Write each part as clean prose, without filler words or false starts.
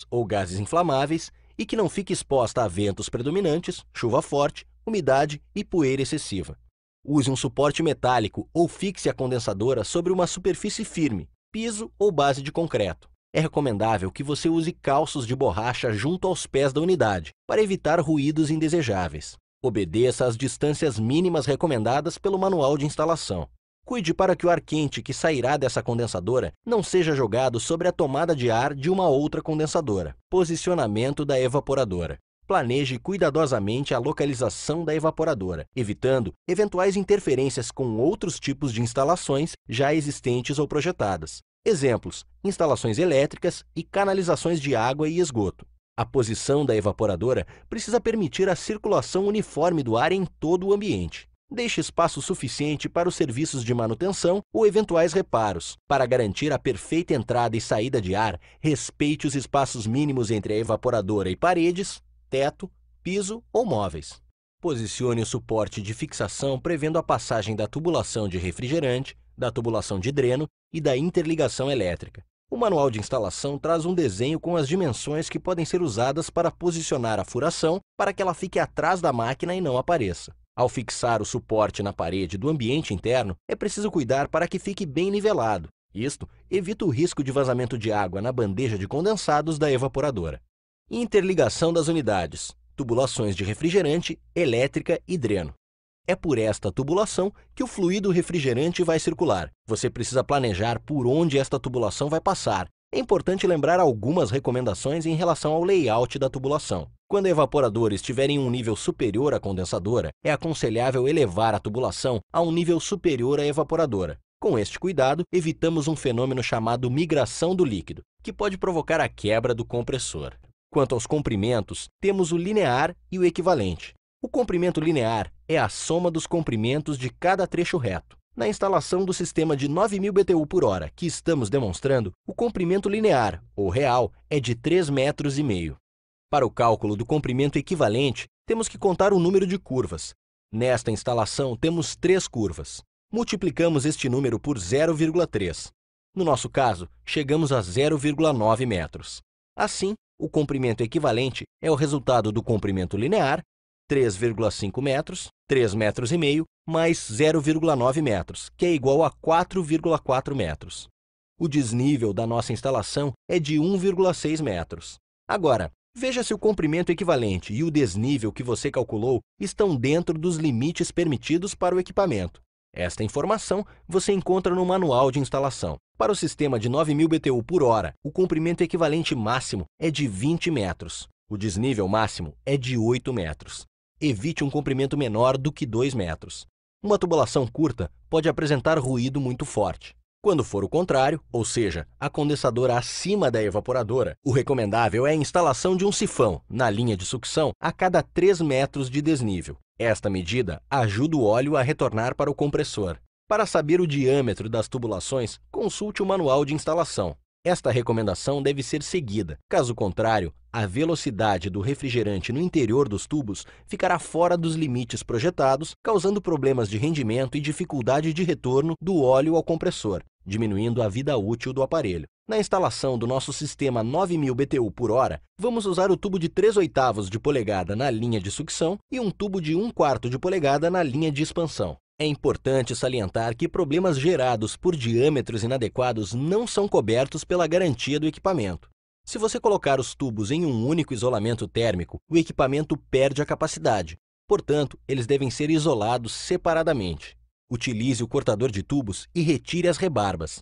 ou gases inflamáveis e que não fique exposta a ventos predominantes, chuva forte, umidade e poeira excessiva. Use um suporte metálico ou fixe a condensadora sobre uma superfície firme, piso ou base de concreto. É recomendável que você use calços de borracha junto aos pés da unidade, para evitar ruídos indesejáveis. Obedeça às distâncias mínimas recomendadas pelo manual de instalação. Cuide para que o ar quente que sairá dessa condensadora não seja jogado sobre a tomada de ar de uma outra condensadora. Posicionamento da evaporadora. Planeje cuidadosamente a localização da evaporadora, evitando eventuais interferências com outros tipos de instalações já existentes ou projetadas. Exemplos: instalações elétricas e canalizações de água e esgoto. A posição da evaporadora precisa permitir a circulação uniforme do ar em todo o ambiente. Deixe espaço suficiente para os serviços de manutenção ou eventuais reparos. Para garantir a perfeita entrada e saída de ar, respeite os espaços mínimos entre a evaporadora e paredes, teto, piso ou móveis. Posicione o suporte de fixação prevendo a passagem da tubulação de refrigerante, da tubulação de dreno e da interligação elétrica. O manual de instalação traz um desenho com as dimensões que podem ser usadas para posicionar a furação para que ela fique atrás da máquina e não apareça. Ao fixar o suporte na parede do ambiente interno, é preciso cuidar para que fique bem nivelado. Isto evita o risco de vazamento de água na bandeja de condensados da evaporadora. Interligação das unidades, tubulações de refrigerante, elétrica e dreno. É por esta tubulação que o fluido refrigerante vai circular. Você precisa planejar por onde esta tubulação vai passar. É importante lembrar algumas recomendações em relação ao layout da tubulação. Quando a evaporadora estiver em um nível superior à condensadora, é aconselhável elevar a tubulação a um nível superior à evaporadora. Com este cuidado, evitamos um fenômeno chamado migração do líquido, que pode provocar a quebra do compressor. Quanto aos comprimentos, temos o linear e o equivalente. O comprimento linear é a soma dos comprimentos de cada trecho reto. Na instalação do sistema de 9.000 BTU por hora que estamos demonstrando, o comprimento linear, ou real, é de 3,5 metros. Para o cálculo do comprimento equivalente, temos que contar o número de curvas. Nesta instalação, temos 3 curvas. Multiplicamos este número por 0,3. No nosso caso, chegamos a 0,9 metros. Assim, o comprimento equivalente é o resultado do comprimento linear, 3,5 metros, 3,5 metros, mais 0,9 metros, que é igual a 4,4 metros. O desnível da nossa instalação é de 1,6 metros. Agora, veja se o comprimento equivalente e o desnível que você calculou estão dentro dos limites permitidos para o equipamento. Esta informação você encontra no manual de instalação. Para o sistema de 9.000 BTU por hora, o comprimento equivalente máximo é de 20 metros. O desnível máximo é de 8 metros. Evite um comprimento menor do que 2 metros. Uma tubulação curta pode apresentar ruído muito forte. Quando for o contrário, ou seja, a condensadora acima da evaporadora, o recomendável é a instalação de um sifão, na linha de sucção, a cada 3 metros de desnível. Esta medida ajuda o óleo a retornar para o compressor. Para saber o diâmetro das tubulações, consulte o manual de instalação. Esta recomendação deve ser seguida. Caso contrário, a velocidade do refrigerante no interior dos tubos ficará fora dos limites projetados, causando problemas de rendimento e dificuldade de retorno do óleo ao compressor, diminuindo a vida útil do aparelho. Na instalação do nosso sistema 9.000 BTU por hora, vamos usar o tubo de 3/8 de polegada na linha de sucção e um tubo de 1/4 de polegada na linha de expansão. É importante salientar que problemas gerados por diâmetros inadequados não são cobertos pela garantia do equipamento. Se você colocar os tubos em um único isolamento térmico, o equipamento perde a capacidade. Portanto, eles devem ser isolados separadamente. Utilize o cortador de tubos e retire as rebarbas.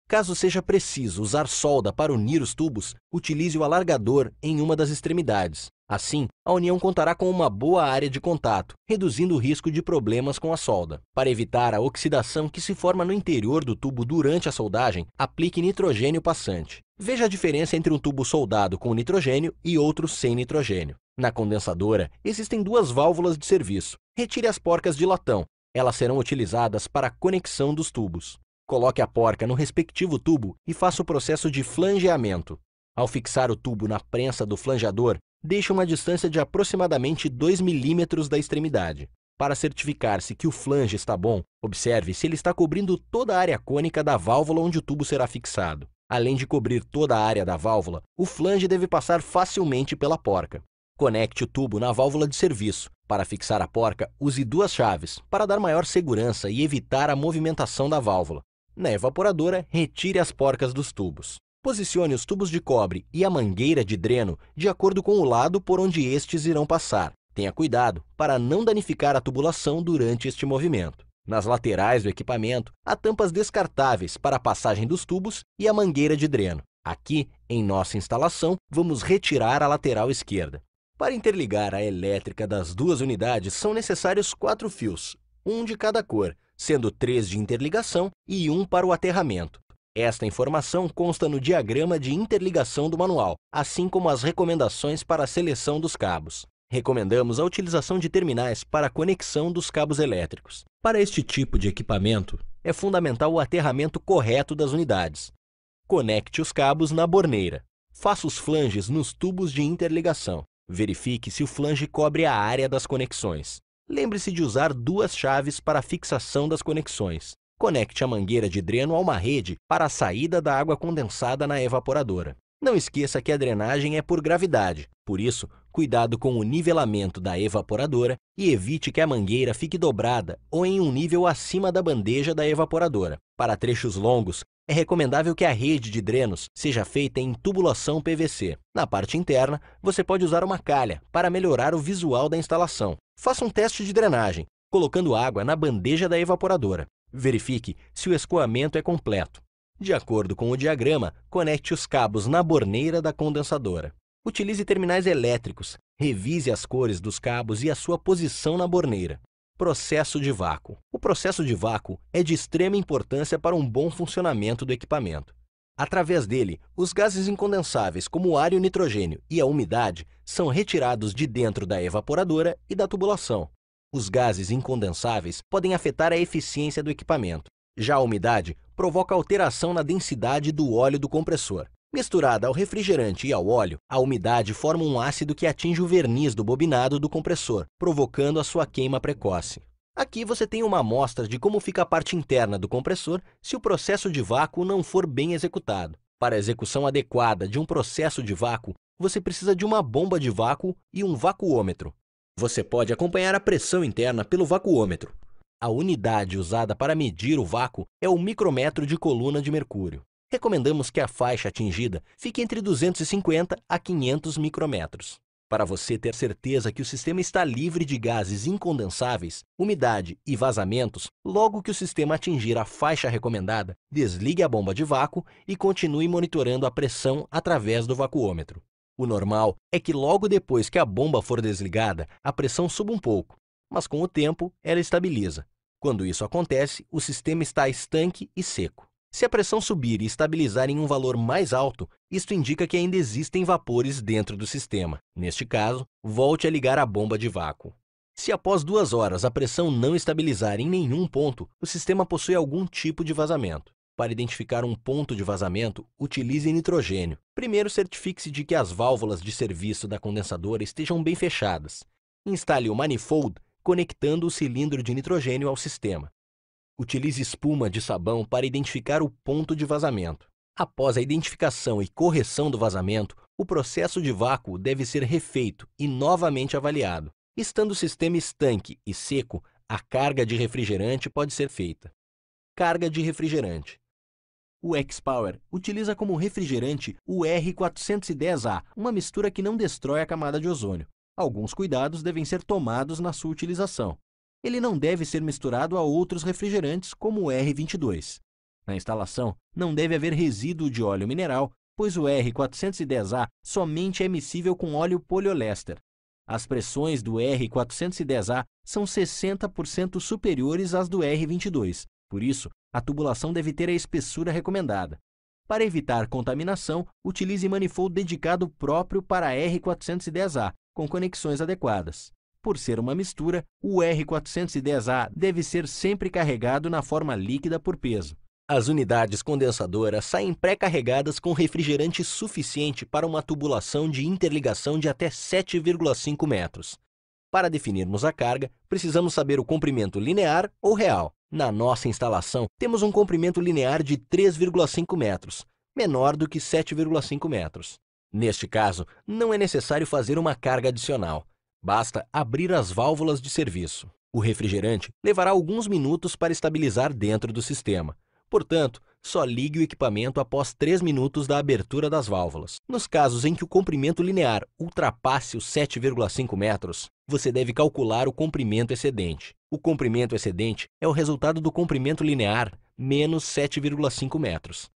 Caso seja preciso usar solda para unir os tubos, utilize o alargador em uma das extremidades. Assim, a união contará com uma boa área de contato, reduzindo o risco de problemas com a solda. Para evitar a oxidação que se forma no interior do tubo durante a soldagem, aplique nitrogênio passante. Veja a diferença entre um tubo soldado com nitrogênio e outro sem nitrogênio. Na condensadora, existem 2 válvulas de serviço. Retire as porcas de latão. Elas serão utilizadas para a conexão dos tubos. Coloque a porca no respectivo tubo e faça o processo de flangeamento. Ao fixar o tubo na prensa do flangeador, deixe uma distância de aproximadamente 2 milímetros da extremidade. Para certificar-se que o flange está bom, observe se ele está cobrindo toda a área cônica da válvula onde o tubo será fixado. Além de cobrir toda a área da válvula, o flange deve passar facilmente pela porca. Conecte o tubo na válvula de serviço. Para fixar a porca, use duas chaves, para dar maior segurança e evitar a movimentação da válvula. Na evaporadora, retire as porcas dos tubos. Posicione os tubos de cobre e a mangueira de dreno de acordo com o lado por onde estes irão passar. Tenha cuidado para não danificar a tubulação durante este movimento. Nas laterais do equipamento, há tampas descartáveis para a passagem dos tubos e a mangueira de dreno. Aqui, em nossa instalação, vamos retirar a lateral esquerda. Para interligar a elétrica das duas unidades, são necessários 4 fios, um de cada cor, sendo 3 de interligação e 1 para o aterramento. Esta informação consta no diagrama de interligação do manual, assim como as recomendações para a seleção dos cabos. Recomendamos a utilização de terminais para a conexão dos cabos elétricos. Para este tipo de equipamento, é fundamental o aterramento correto das unidades. Conecte os cabos na borneira. Faça os flanges nos tubos de interligação. Verifique se o flange cobre a área das conexões. Lembre-se de usar duas chaves para a fixação das conexões. Conecte a mangueira de dreno a uma rede para a saída da água condensada na evaporadora. Não esqueça que a drenagem é por gravidade, por isso, cuidado com o nivelamento da evaporadora e evite que a mangueira fique dobrada ou em um nível acima da bandeja da evaporadora. Para trechos longos, é recomendável que a rede de drenos seja feita em tubulação PVC. Na parte interna, você pode usar uma calha para melhorar o visual da instalação. Faça um teste de drenagem, colocando água na bandeja da evaporadora. Verifique se o escoamento é completo. De acordo com o diagrama, conecte os cabos na borneira da condensadora. Utilize terminais elétricos. Revise as cores dos cabos e a sua posição na borneira. Processo de vácuo. O processo de vácuo é de extrema importância para um bom funcionamento do equipamento. Através dele, os gases incondensáveis, como o ar e o nitrogênio e a umidade, são retirados de dentro da evaporadora e da tubulação. Os gases incondensáveis podem afetar a eficiência do equipamento. Já a umidade provoca alteração na densidade do óleo do compressor. Misturada ao refrigerante e ao óleo, a umidade forma um ácido que atinge o verniz do bobinado do compressor, provocando a sua queima precoce. Aqui você tem uma amostra de como fica a parte interna do compressor se o processo de vácuo não for bem executado. Para a execução adequada de um processo de vácuo, você precisa de uma bomba de vácuo e um vacuômetro. Você pode acompanhar a pressão interna pelo vacuômetro. A unidade usada para medir o vácuo é o micrômetro de coluna de mercúrio. Recomendamos que a faixa atingida fique entre 250 a 500 micrômetros. Para você ter certeza que o sistema está livre de gases incondensáveis, umidade e vazamentos, logo que o sistema atingir a faixa recomendada, desligue a bomba de vácuo e continue monitorando a pressão através do vacuômetro. O normal é que logo depois que a bomba for desligada, a pressão suba um pouco, mas com o tempo ela estabiliza. Quando isso acontece, o sistema está estanque e seco. Se a pressão subir e estabilizar em um valor mais alto, isto indica que ainda existem vapores dentro do sistema. Neste caso, volte a ligar a bomba de vácuo. Se após 2 horas a pressão não estabilizar em nenhum ponto, o sistema possui algum tipo de vazamento. Para identificar um ponto de vazamento, utilize nitrogênio. Primeiro, certifique-se de que as válvulas de serviço da condensadora estejam bem fechadas. Instale o manifold conectando o cilindro de nitrogênio ao sistema. Utilize espuma de sabão para identificar o ponto de vazamento. Após a identificação e correção do vazamento, o processo de vácuo deve ser refeito e novamente avaliado. Estando o sistema estanque e seco, a carga de refrigerante pode ser feita. Carga de refrigerante. O X-Power utiliza como refrigerante o R410A, uma mistura que não destrói a camada de ozônio. Alguns cuidados devem ser tomados na sua utilização. Ele não deve ser misturado a outros refrigerantes como o R22. Na instalação, não deve haver resíduo de óleo mineral, pois o R410A somente é miscível com óleo poliéster. As pressões do R410A são 60% superiores às do R22, por isso, a tubulação deve ter a espessura recomendada. Para evitar contaminação, utilize manifold dedicado próprio para R410A, com conexões adequadas. Por ser uma mistura, o R410A deve ser sempre carregado na forma líquida por peso. As unidades condensadoras saem pré-carregadas com refrigerante suficiente para uma tubulação de interligação de até 7,5 metros. Para definirmos a carga, precisamos saber o comprimento linear ou real. Na nossa instalação, temos um comprimento linear de 3,5 metros. menor do que 7,5 metros. Neste caso, não é necessário fazer uma carga adicional. Basta abrir as válvulas de serviço. O refrigerante levará alguns minutos para estabilizar dentro do sistema. Portanto, só ligue o equipamento após 3 minutos da abertura das válvulas. Nos casos em que o comprimento linear ultrapasse os 7,5 metros, você deve calcular o comprimento excedente. O comprimento excedente é o resultado do comprimento linear menos 7,5 metros.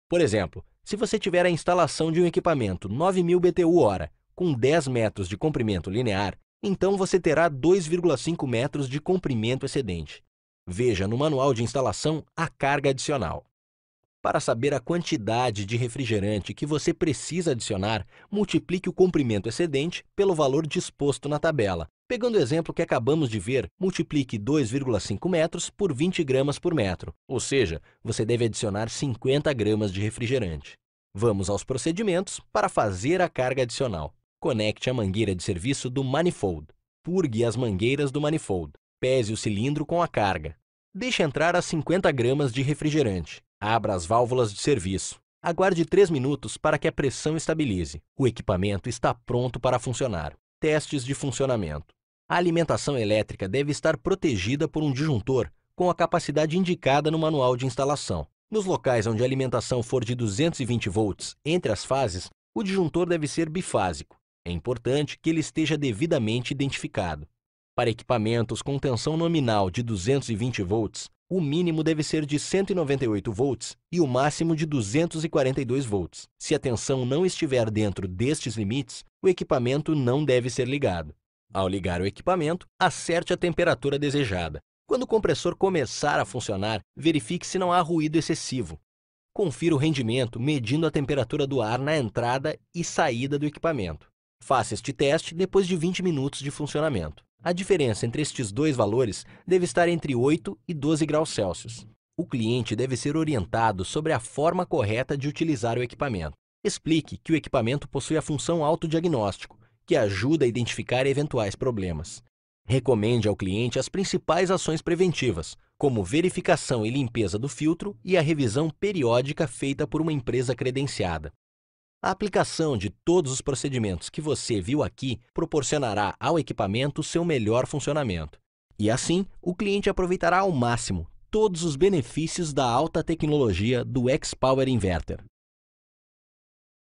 Por exemplo, se você tiver a instalação de um equipamento 9.000 BTU/hora com 10 metros de comprimento linear, então você terá 2,5 metros de comprimento excedente. Veja no manual de instalação a carga adicional. Para saber a quantidade de refrigerante que você precisa adicionar, multiplique o comprimento excedente pelo valor disposto na tabela. Pegando o exemplo que acabamos de ver, multiplique 2,5 metros por 20 gramas por metro, ou seja, você deve adicionar 50 gramas de refrigerante. Vamos aos procedimentos para fazer a carga adicional. Conecte a mangueira de serviço do manifold. Purgue as mangueiras do manifold. Pese o cilindro com a carga. Deixe entrar as 50 gramas de refrigerante. Abra as válvulas de serviço. Aguarde 3 minutos para que a pressão estabilize. O equipamento está pronto para funcionar. Testes de funcionamento. A alimentação elétrica deve estar protegida por um disjuntor com a capacidade indicada no manual de instalação. Nos locais onde a alimentação for de 220 volts entre as fases, o disjuntor deve ser bifásico. É importante que ele esteja devidamente identificado. Para equipamentos com tensão nominal de 220 volts, o mínimo deve ser de 198 volts e o máximo de 242 volts. Se a tensão não estiver dentro destes limites, o equipamento não deve ser ligado. Ao ligar o equipamento, acerte a temperatura desejada. Quando o compressor começar a funcionar, verifique se não há ruído excessivo. Confira o rendimento medindo a temperatura do ar na entrada e saída do equipamento. Faça este teste depois de 20 minutos de funcionamento. A diferença entre estes dois valores deve estar entre 8 e 12 graus Celsius. O cliente deve ser orientado sobre a forma correta de utilizar o equipamento. Explique que o equipamento possui a função autodiagnóstico, que ajuda a identificar eventuais problemas. Recomende ao cliente as principais ações preventivas, como verificação e limpeza do filtro e a revisão periódica feita por uma empresa credenciada. A aplicação de todos os procedimentos que você viu aqui proporcionará ao equipamento seu melhor funcionamento. E assim, o cliente aproveitará ao máximo todos os benefícios da alta tecnologia do X-Power Inverter.